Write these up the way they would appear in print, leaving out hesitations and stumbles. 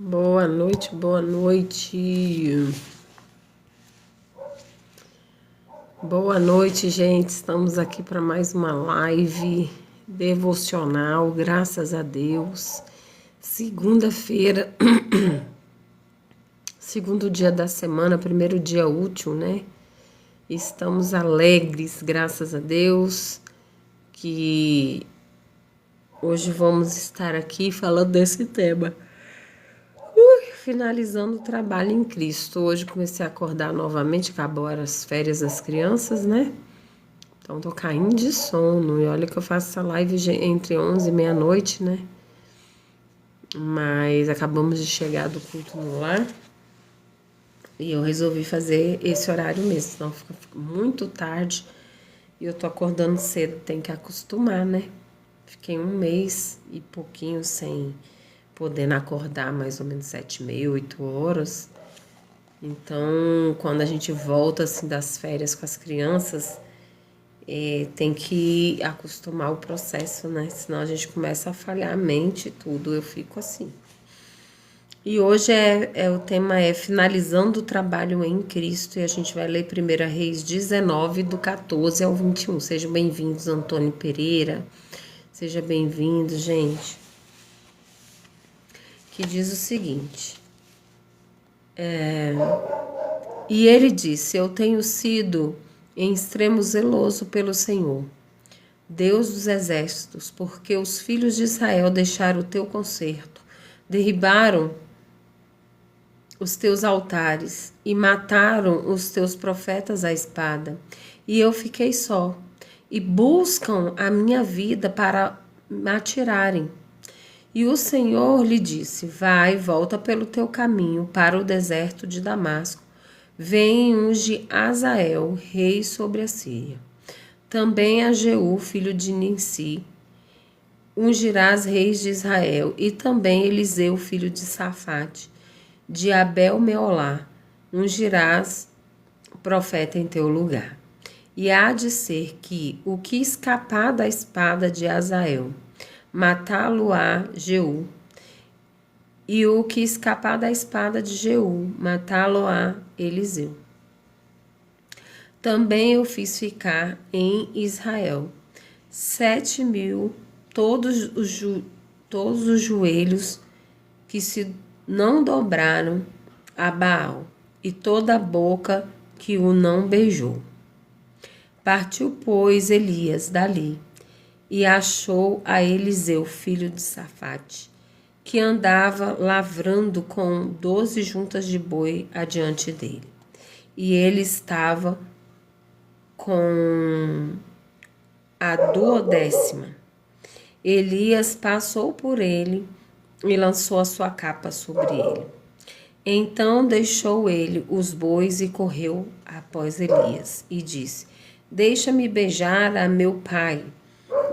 Boa noite, boa noite. Boa noite, gente. Estamos aqui para mais uma live devocional, graças a Deus. Segunda-feira, segundo dia da semana, primeiro dia útil, né? Estamos alegres, graças a Deus, que hoje vamos estar aqui falando desse tema. Finalizando o trabalho em Cristo. Hoje comecei a acordar novamente, acabaram as férias das crianças, né? Então tô caindo de sono. E olha que eu faço essa live entre 11 e meia-noite, né? Mas acabamos de chegar do culto no lar. E eu resolvi fazer esse horário mesmo, senão fica muito tarde. E eu tô acordando cedo, tem que acostumar, né? Fiquei um mês e pouquinho sem podendo acordar mais ou menos 7h30, 8h. Então, quando a gente volta assim das férias com as crianças, tem que acostumar o processo, né? Senão a gente começa a falhar a mente e tudo. Eu fico assim. E hoje o tema é finalizando o trabalho em Cristo e a gente vai ler 1 Reis 19, do 14 ao 21. Sejam bem-vindos, Antônio Pereira. Seja bem-vindo, gente. Que diz o seguinte. E ele disse: Eu tenho sido em extremo zeloso pelo Senhor, Deus dos exércitos, porque os filhos de Israel deixaram o teu concerto, derribaram os teus altares e mataram os teus profetas à espada. E eu fiquei só, e buscam a minha vida para me atirarem. E o Senhor lhe disse: Vai, volta pelo teu caminho para o deserto de Damasco. Vem e unge Azael, rei sobre a Síria. Também a Jeú, filho de Ninsi, ungirás reis de Israel. E também Eliseu, filho de Safate, de Abel-Meolá, ungirás profeta em teu lugar. E há de ser que o que escapar da espada de Azael, matá-lo-á Jeú, e o que escapar da espada de Jeú, matá-lo-á Eliseu. Também eu fiz ficar em Israel 7.000, todos os joelhos que se não dobraram a Baal, e toda a boca que o não beijou. Partiu, pois, Elias dali, e achou a Eliseu, filho de Safate, que andava lavrando com 12 juntas de boi adiante dele. E ele estava com a 12ª. Elias passou por ele e lançou a sua capa sobre ele. Então deixou ele os bois e correu após Elias e disse: Deixa-me beijar a meu pai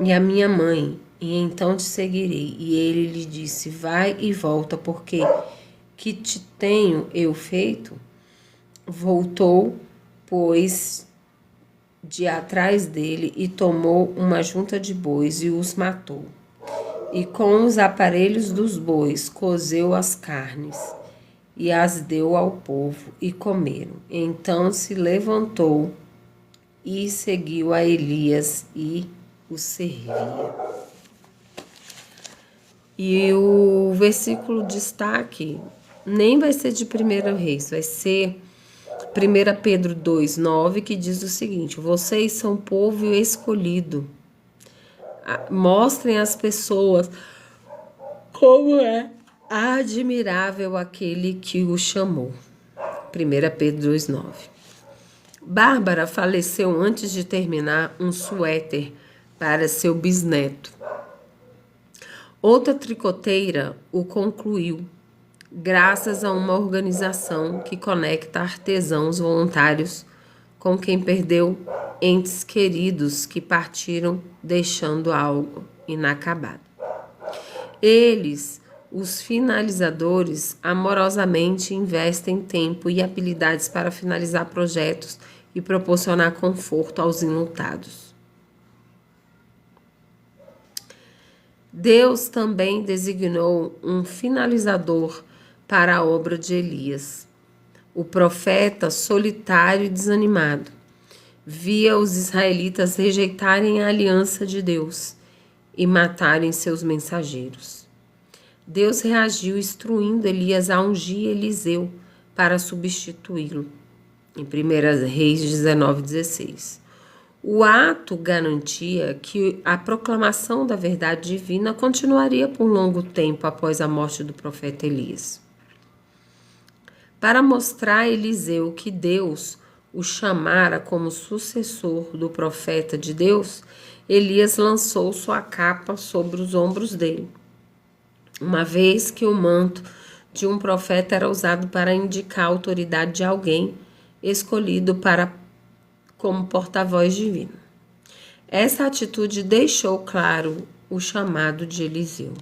e a minha mãe, e então te seguirei. E ele lhe disse: Vai e volta, porque que te tenho eu feito? Voltou, pois, de atrás dele e tomou uma junta de bois e os matou. E com os aparelhos dos bois cozeu as carnes e as deu ao povo e comeram. Então se levantou e seguiu a Elias e o servia. E o versículo destaque nem vai ser de 1 Reis, vai ser 1 Pedro 2,9, que diz o seguinte: Vocês são povo escolhido. Mostrem às pessoas como é admirável aquele que o chamou. 1 Pedro 2,9. Bárbara faleceu antes de terminar um suéter para seu bisneto. Outra tricoteira o concluiu, graças a uma organização que conecta artesãos voluntários com quem perdeu entes queridos que partiram deixando algo inacabado. Eles, os finalizadores, amorosamente investem tempo e habilidades para finalizar projetos e proporcionar conforto aos enlutados. Deus também designou um finalizador para a obra de Elias. O profeta, solitário e desanimado, via os israelitas rejeitarem a aliança de Deus e matarem seus mensageiros. Deus reagiu instruindo Elias a ungir Eliseu para substituí-lo, em 1 Reis 19:16. O ato garantia que a proclamação da verdade divina continuaria por longo tempo após a morte do profeta Elias. Para mostrar a Eliseu que Deus o chamara como sucessor do profeta de Deus, Elias lançou sua capa sobre os ombros dele, uma vez que o manto de um profeta era usado para indicar a autoridade de alguém escolhido como porta-voz divino. Essa atitude deixou claro o chamado de Eliseu.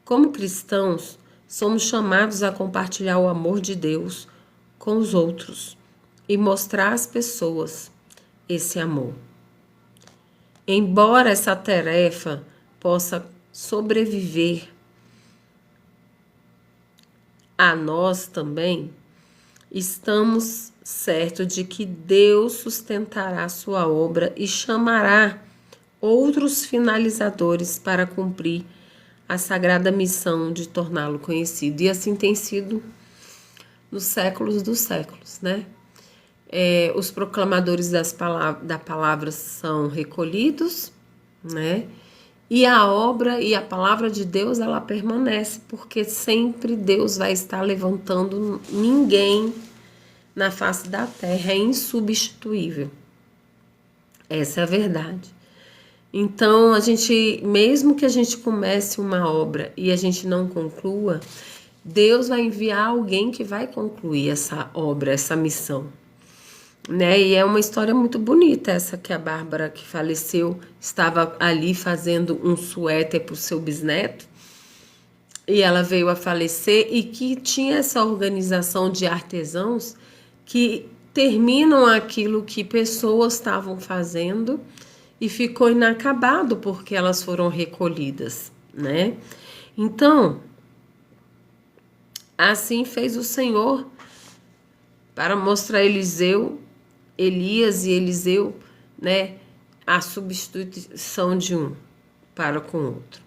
Como cristãos, somos chamados a compartilhar o amor de Deus com os outros e mostrar às pessoas esse amor. Embora essa tarefa possa sobreviver a nós também, estamos certos de que Deus sustentará sua obra e chamará outros finalizadores para cumprir a sagrada missão de torná-lo conhecido. E assim tem sido nos séculos dos séculos, né? Os proclamadores da palavra são recolhidos, né? E a obra e a palavra de Deus, ela permanece, porque sempre Deus vai estar levantando ninguém na face da terra, é insubstituível. Essa é a verdade. Então, mesmo que a gente comece uma obra e a gente não conclua, Deus vai enviar alguém que vai concluir essa obra, essa missão. Né? E é uma história muito bonita essa, que a Bárbara, que faleceu, estava ali fazendo um suéter para o seu bisneto e ela veio a falecer, e que tinha essa organização de artesãos que terminam aquilo que pessoas estavam fazendo e ficou inacabado porque elas foram recolhidas, né? Então, assim fez o Senhor para mostrar a Elias e Eliseu, né, a substituição de um para com o outro.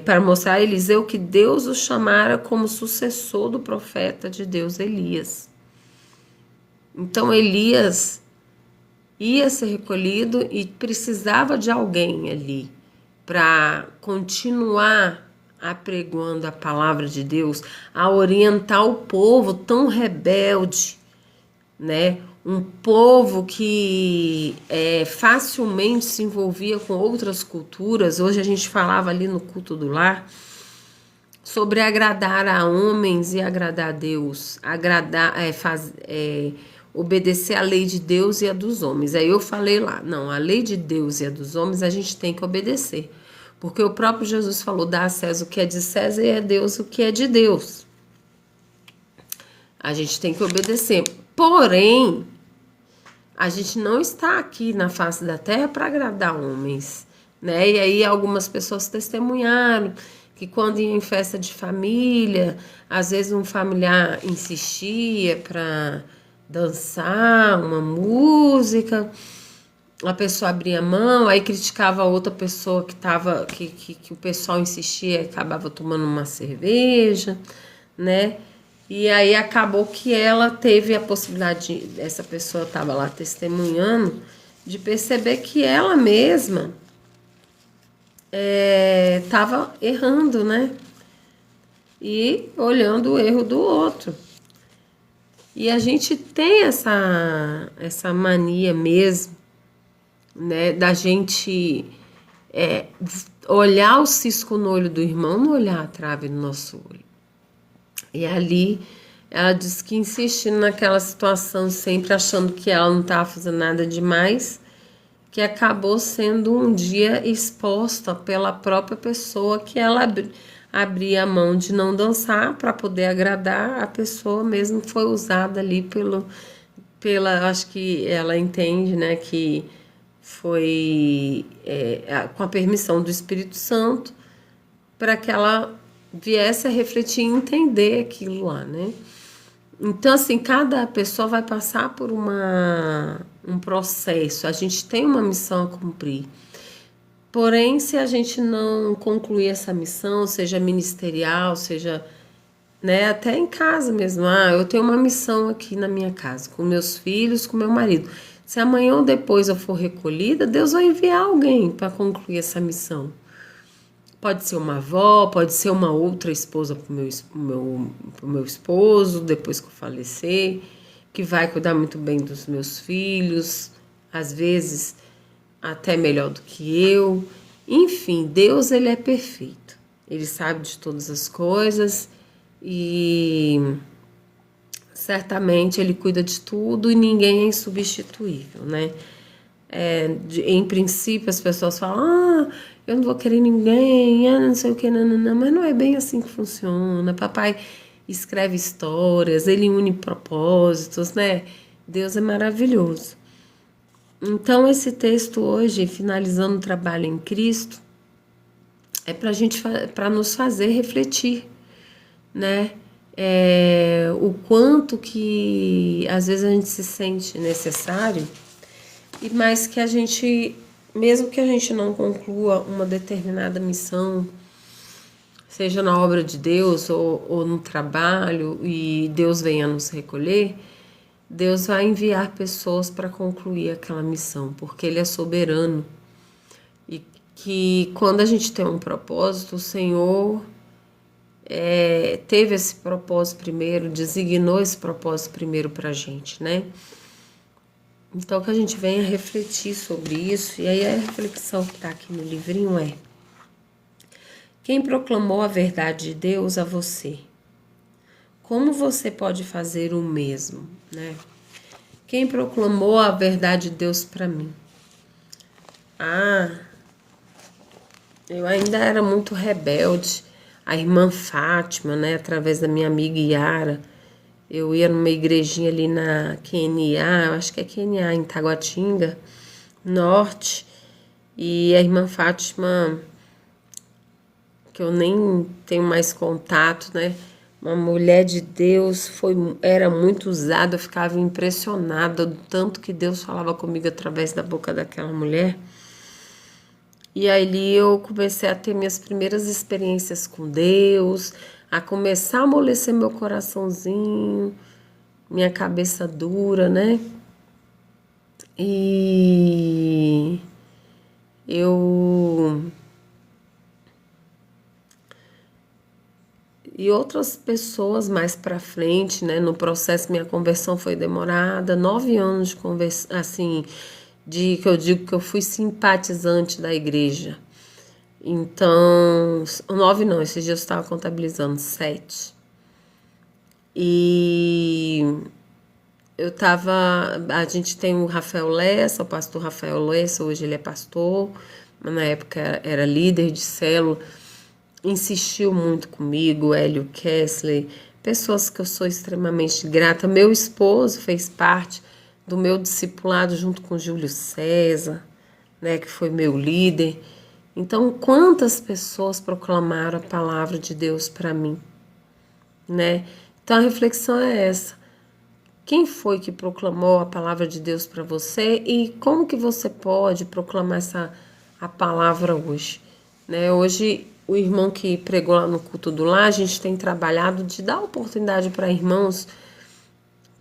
Para mostrar a Eliseu que Deus o chamara como sucessor do profeta de Deus, Elias. Então, Elias ia ser recolhido e precisava de alguém ali para continuar apregoando a palavra de Deus, a orientar o povo tão rebelde, né? Um povo que facilmente se envolvia com outras culturas. Hoje a gente falava ali no culto do lar sobre agradar a homens e agradar a Deus, obedecer a lei de Deus e a dos homens. Aí eu falei lá, não, a lei de Deus e a dos homens a gente tem que obedecer. Porque o próprio Jesus falou, dá a César o que é de César e a Deus o que é de Deus. A gente tem que obedecer. Porém, a gente não está aqui na face da terra para agradar homens, né? E aí algumas pessoas testemunharam que quando ia em festa de família, às vezes um familiar insistia para dançar uma música, a pessoa abria a mão, aí criticava a outra pessoa que o pessoal insistia e acabava tomando uma cerveja, né? E aí acabou que ela teve a possibilidade, essa pessoa estava lá testemunhando, de perceber que ela mesma estava errando, né? E olhando o erro do outro. E a gente tem essa mania mesmo, né, da gente olhar o cisco no olho do irmão, não olhar a trave no nosso olho. E ali ela disse que insistindo naquela situação, sempre achando que ela não estava fazendo nada demais, que acabou sendo um dia exposta pela própria pessoa, que ela abria a mão de não dançar para poder agradar a pessoa, mesmo foi usada ali acho que ela entende, né, que foi com a permissão do Espírito Santo, para que ela viesse a refletir e entender aquilo lá, né? Então, assim, cada pessoa vai passar por um processo. A gente tem uma missão a cumprir. Porém, se a gente não concluir essa missão, seja ministerial, seja, né, até em casa mesmo. Ah, eu tenho uma missão aqui na minha casa, com meus filhos, com meu marido. Se amanhã ou depois eu for recolhida, Deus vai enviar alguém para concluir essa missão. Pode ser uma avó, pode ser uma outra esposa pro meu esposo, depois que eu falecer, que vai cuidar muito bem dos meus filhos, às vezes até melhor do que eu. Enfim, Deus, ele é perfeito. Ele sabe de todas as coisas e certamente ele cuida de tudo e ninguém é insubstituível, né? Em princípio, as pessoas falam: ah, eu não vou querer ninguém, ah, não sei o que, não, mas não é bem assim que funciona. Papai escreve histórias, ele une propósitos, né? Deus é maravilhoso. Então, esse texto hoje, finalizando o trabalho em Cristo, é para nos fazer refletir, né? O quanto que às vezes a gente se sente necessário, e mais que a gente, mesmo que a gente não conclua uma determinada missão, seja na obra de Deus ou no trabalho, e Deus venha nos recolher, Deus vai enviar pessoas para concluir aquela missão, porque Ele é soberano. E que quando a gente tem um propósito, o Senhor teve esse propósito primeiro, designou esse propósito primeiro para a gente, né? Então, que a gente venha refletir sobre isso. E aí a reflexão que está aqui no livrinho é: quem proclamou a verdade de Deus a você? Como você pode fazer o mesmo, né? Quem proclamou a verdade de Deus para mim? Ah, eu ainda era muito rebelde. A irmã Fátima, né, através da minha amiga Yara, eu ia numa igrejinha ali na QNA, eu acho que é QNA, em Taguatinga, Norte, e a irmã Fátima, que eu nem tenho mais contato, né, uma mulher de Deus, era muito usada, eu ficava impressionada do tanto que Deus falava comigo através da boca daquela mulher. E ali eu comecei a ter minhas primeiras experiências com Deus, a começar a amolecer meu coraçãozinho, minha cabeça dura, né? E eu e outras pessoas mais para frente, né? No processo, minha conversão foi demorada, 9 anos de conversão, assim, de que eu digo que eu fui simpatizante da igreja. Então, 9 não, esses dias eu estava contabilizando, 7. E a gente tem o Rafael Lessa, o pastor Rafael Lessa, hoje ele é pastor, mas na época era líder de célula, insistiu muito comigo, Hélio Kessler, pessoas que eu sou extremamente grata. Meu esposo fez parte do meu discipulado junto com Júlio César, né, que foi meu líder. Então, quantas pessoas proclamaram a palavra de Deus para mim, né? Então, a reflexão é essa. Quem foi que proclamou a palavra de Deus para você e como que você pode proclamar a palavra hoje, né? Hoje, o irmão que pregou lá no culto do lar, a gente tem trabalhado de dar oportunidade para irmãos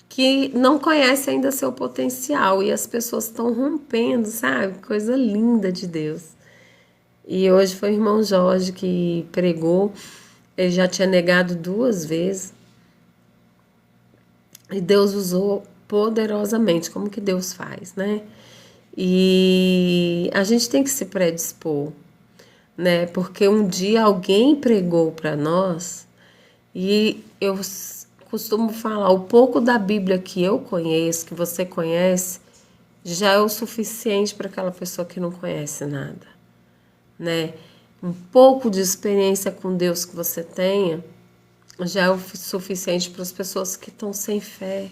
que não conhecem ainda seu potencial e as pessoas estão rompendo, sabe? Coisa linda de Deus. E hoje foi o irmão Jorge que pregou. Ele já tinha negado 2 vezes. E Deus usou poderosamente. Como que Deus faz, né? E a gente tem que se predispor, né? Porque um dia alguém pregou para nós e eu costumo falar, o pouco da Bíblia que eu conheço, que você conhece, já é o suficiente para aquela pessoa que não conhece nada, né? Um pouco de experiência com Deus que você tenha já é o suficiente para as pessoas que estão sem fé.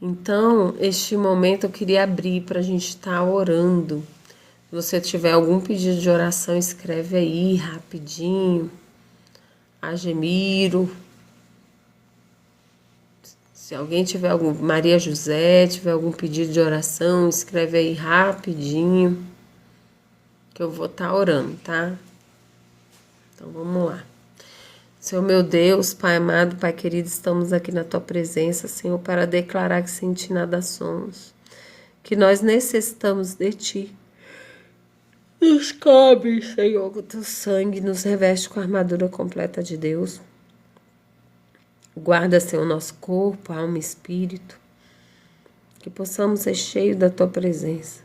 Então, este momento eu queria abrir para a gente estar orando, Se você tiver algum pedido de oração, escreve aí rapidinho. Agemiro. Se alguém tiver algum, Maria José, tiver algum pedido de oração, escreve aí rapidinho, que eu vou estar orando, tá? Então vamos lá. Senhor meu Deus, Pai amado, Pai querido, estamos aqui na Tua presença, Senhor, para declarar que sem Ti nada somos, que nós necessitamos de Ti. Nos cobre, Senhor, com Teu sangue, nos reveste com a armadura completa de Deus. Guarda, Senhor, nosso corpo, alma e espírito, que possamos ser cheios da Tua presença,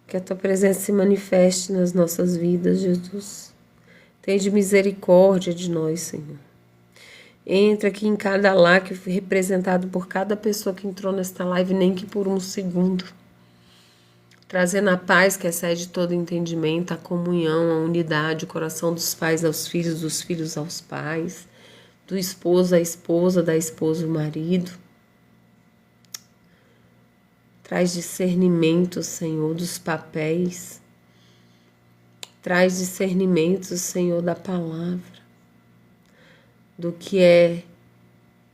que a Tua presença se manifeste nas nossas vidas, Jesus. Tende misericórdia de nós, Senhor. Entra aqui em cada lar que foi representado por cada pessoa que entrou nesta live, nem que por um segundo. Trazendo a paz que excede todo entendimento, a comunhão, a unidade, o coração dos pais aos filhos, dos filhos aos pais, do esposo à esposa, da esposa ao marido. Traz discernimento, Senhor, dos papéis. Traz discernimento, Senhor, da palavra, do que é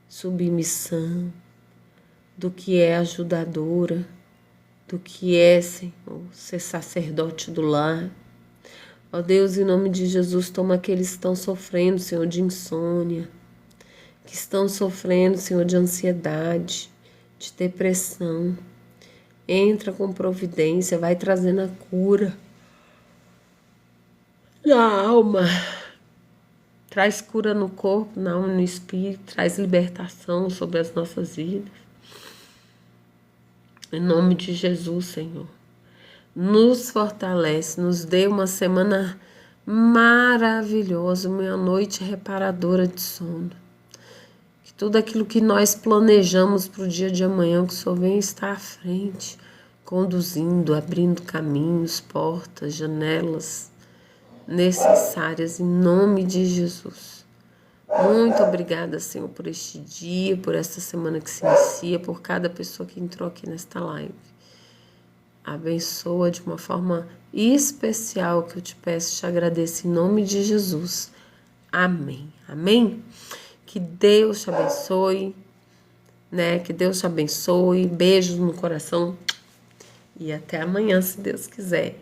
submissão, do que é ajudadora, do que é, Senhor, ser sacerdote do lar. Ó Deus, em nome de Jesus, toma aqueles que estão sofrendo, Senhor, de insônia, que estão sofrendo, Senhor, de ansiedade, de depressão. Entra com providência, vai trazendo a cura na alma, traz cura no corpo, na alma, no espírito, traz libertação sobre as nossas vidas. Em nome de Jesus, Senhor, nos fortalece, nos dê uma semana maravilhosa, uma noite reparadora de sono. Que tudo aquilo que nós planejamos para o dia de amanhã, que o Senhor venha estar à frente, conduzindo, abrindo caminhos, portas, janelas necessárias, em nome de Jesus. Muito obrigada, Senhor, por este dia, por esta semana que se inicia, por cada pessoa que entrou aqui nesta live. Abençoa de uma forma especial, que eu te peço, te agradeço em nome de Jesus. Amém. Amém? Que Deus te abençoe, né? Que Deus te abençoe. Beijos no coração e até amanhã, se Deus quiser.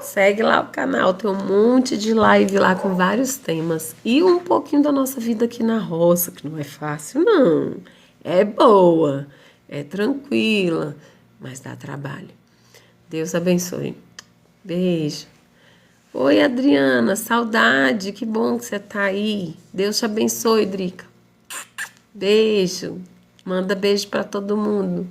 Segue lá o canal, tem um monte de live lá com vários temas. E um pouquinho da nossa vida aqui na roça, que não é fácil, não. É boa, é tranquila, mas dá trabalho. Deus abençoe. Beijo. Oi, Adriana, saudade, que bom que você tá aí. Deus te abençoe, Drica. Beijo. Manda beijo para todo mundo.